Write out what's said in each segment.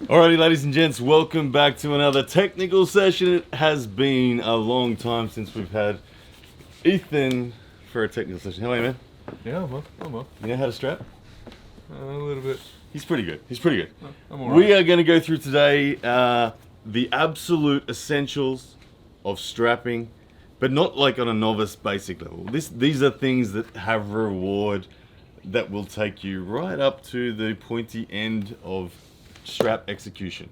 Alrighty, ladies and gents, welcome back to another technical session. It has been a long time since we've had Ethan for a technical session. How are you, man? Yeah, I'm well. You know how to strap? A little bit. He's pretty good. He's pretty good. I'm alright. We are going to go through today the absolute essentials of strapping, but not like on a novice basic level. These are things that have reward that will take you right up to the pointy end of strap execution.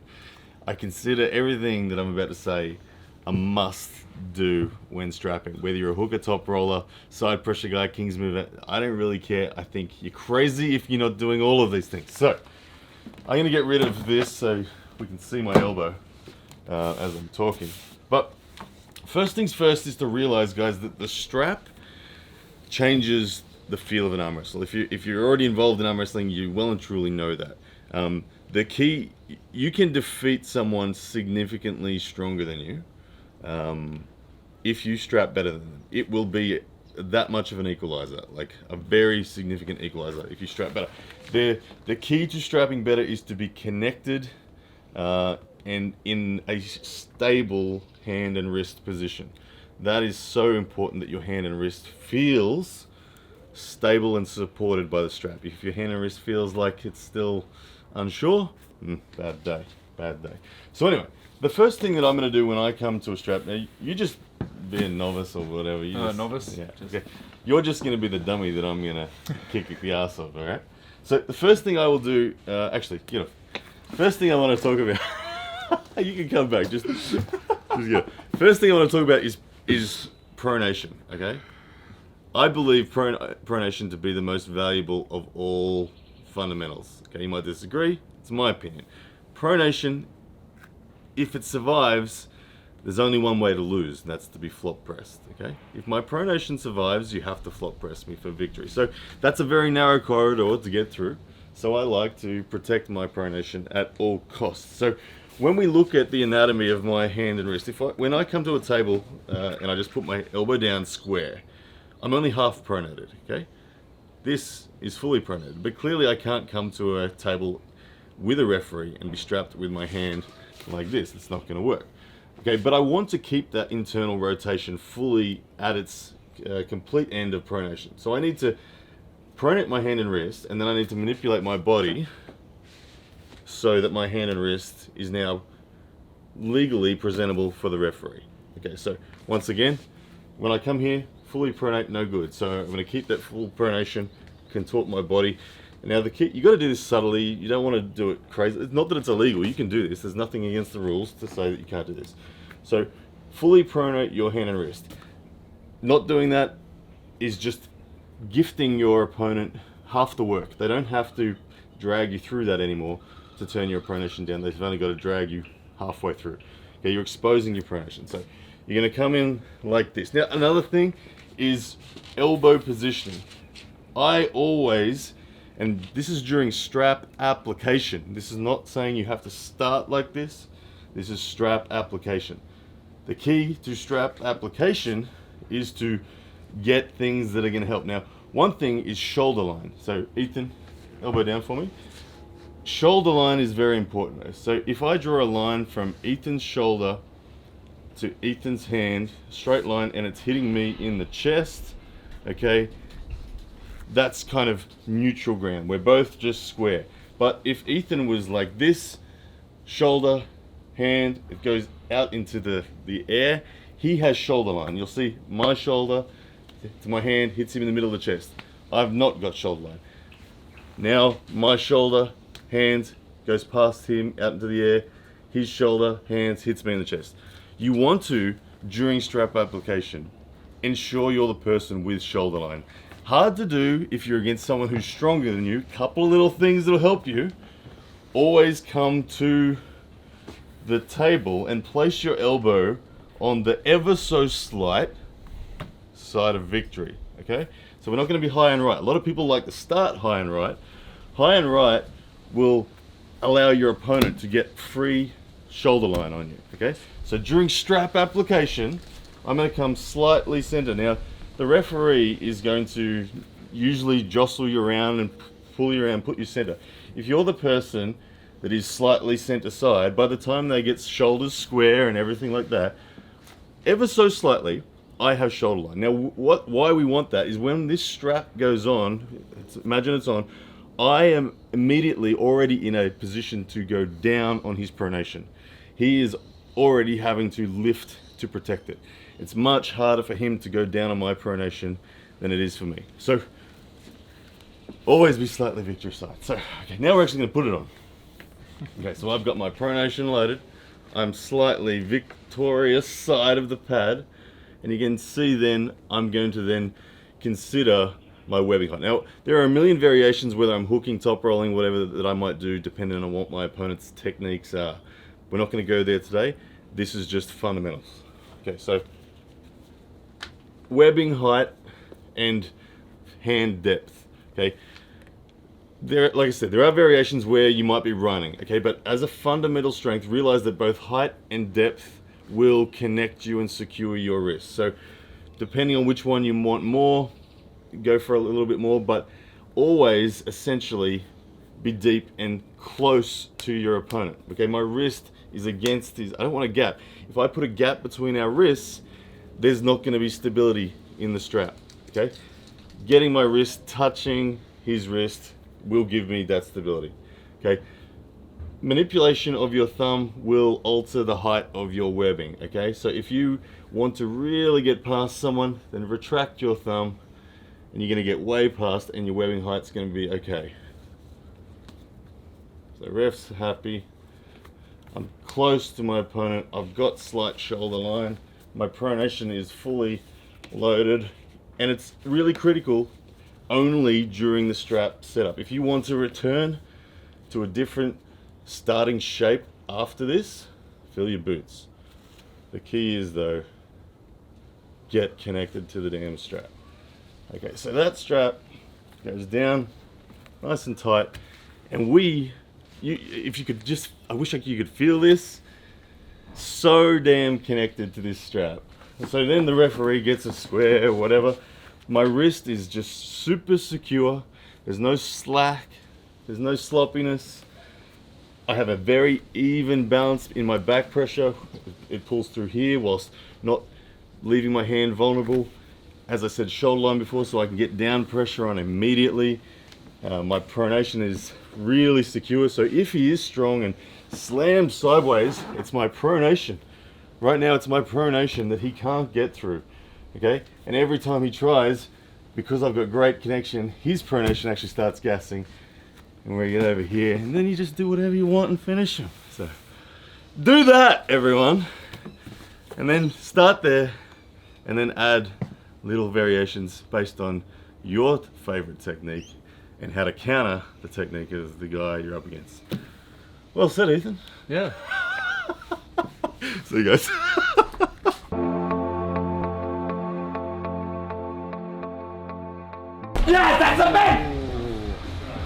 I consider everything that I'm about to say a must do when strapping. Whether you're a hooker, top roller, side pressure guy, king's mover, I don't really care. I think you're crazy if you're not doing all of these things. So I'm going to get rid of this so we can see my elbow as I'm talking. But first things first is to realize, guys, that the strap changes the feel of an arm wrestle. If you're already involved in arm wrestling, you well and truly know that. The key, you can defeat someone significantly stronger than you if you strap better than them. It will be that much of an equalizer, like a very significant equalizer if you strap better. The key to strapping better is to be connected and in a stable hand and wrist position. That is so important, that your hand and wrist feels stable and supported by the strap. If your hand and wrist feels like it's still unsure, bad day. So anyway, the first thing that I'm going to do when I come to a strap, now you just be a novice or whatever. Novice? Yeah. Okay. You're just going to be the dummy that I'm going to kick the ass of, all right? So the first thing I will do, first thing I want to talk about, you can come back, just go. First thing I want to talk about is pronation, okay? I believe pronation to be the most valuable of all fundamentals. Okay, you might disagree. It's my opinion. Pronation, if it survives, there's only one way to lose, and that's to be flop pressed. Okay, if my pronation survives, you have to flop press me for victory. So that's a very narrow corridor to get through. So I like to protect my pronation at all costs. So when we look at the anatomy of my hand and wrist, when I come to a table and I just put my elbow down square, I'm only half pronated. Okay. This is fully pronated, but clearly I can't come to a table with a referee and be strapped with my hand like this. It's not going to work. Okay, but I want to keep that internal rotation fully at its complete end of pronation. So I need to pronate my hand and wrist, and then I need to manipulate my body so that my hand and wrist is now legally presentable for the referee. Okay, so once again, when I come here, fully pronate, no good. So I'm going to keep that full pronation, contort my body. And now the key, you got to do this subtly. You don't want to do it crazy. It's not that it's illegal. You can do this. There's nothing against the rules to say that you can't do this. So fully pronate your hand and wrist. Not doing that is just gifting your opponent half the work. They don't have to drag you through that anymore to turn your pronation down. They've only got to drag you halfway through. Okay, you're exposing your pronation. So you're going to come in like this. Now another thing is elbow positioning. I always, and this is during strap application, this is not saying you have to start like this, this is strap application. The key to strap application is to get things that are going to help. Now, one thing is shoulder line. So Ethan, elbow down for me. Shoulder line is very important. So if I draw a line from Ethan's shoulder to Ethan's hand, straight line, and it's hitting me in the chest, okay, that's kind of neutral ground. We're both just square. But if Ethan was like this, shoulder, hand, it goes out into the air, he has shoulder line. You'll see my shoulder to my hand hits him in the middle of the chest. I've not got shoulder line. Now my shoulder, hands, goes past him out into the air, his shoulder, hands, hits me in the chest. You want to, during strap application, ensure you're the person with shoulder line. Hard to do if you're against someone who's stronger than you. Couple of little things that'll help you. Always come to the table and place your elbow on the ever so slight side of victory. Okay? So we're not going to be high and right. A lot of people like to start high and right. High and right will allow your opponent to get free shoulder line on you. Okay? So during strap application, I'm going to come slightly center. Now, the referee is going to usually jostle you around and pull you around, put you center. If you're the person that is slightly sent aside, by the time they get shoulders square and everything like that, ever so slightly, I have shoulder line. Now, why we want that is when this strap goes on, imagine it's on, I am immediately already in a position to go down on his pronation. He is already having to lift to protect it. It's much harder for him to go down on my pronation than it is for me. So, always be slightly victory side. So, okay, now we're actually going to put it on. Okay, so I've got my pronation loaded. I'm slightly victorious side of the pad. And you can see then, I'm going to then consider my webbing height. Now, there are a million variations, whether I'm hooking, top rolling, whatever that I might do, depending on what my opponent's techniques are. We're not going to go there today. This is just fundamentals. Okay, so webbing height and hand depth. Okay, like I said, there are variations where you might be running. Okay, but as a fundamental strength, realize that both height and depth will connect you and secure your wrist. So depending on which one you want more, go for a little bit more, but always essentially be deep and close to your opponent. Okay, my wrist is against his, I don't want a gap. If I put a gap between our wrists, there's not going to be stability in the strap. Okay, getting my wrist touching his wrist will give me that stability. Okay, manipulation of your thumb will alter the height of your webbing. Okay, so if you want to really get past someone, then retract your thumb and you're going to get way past, and your webbing height's going to be okay. So ref's happy. I'm close to my opponent. I've got slight shoulder line. My pronation is fully loaded, and it's really critical only during the strap setup. If you want to return to a different starting shape after this, fill your boots. The key is though, get connected to the damn strap. Okay, so that strap goes down nice and tight, and if you could just, I wish you could feel this, so damn connected to this strap. So then the referee gets a square or whatever. My wrist is just super secure. There's no slack, there's no sloppiness. I have a very even balance in my back pressure. It pulls through here whilst not leaving my hand vulnerable. As I said, shoulder line before, so I can get down pressure on immediately. My pronation is really secure, so if he is strong and slams sideways, it's my pronation. Right now it's my pronation that he can't get through. Okay, and every time he tries, because I've got great connection, his pronation actually starts gassing. And we get over here, and then you just do whatever you want and finish them. So do that, everyone, and then start there, and then add little variations based on your favorite technique and how to counter the technique of the guy you're up against. Well said, Ethan. Yeah. See you guys. Yes, that's a man!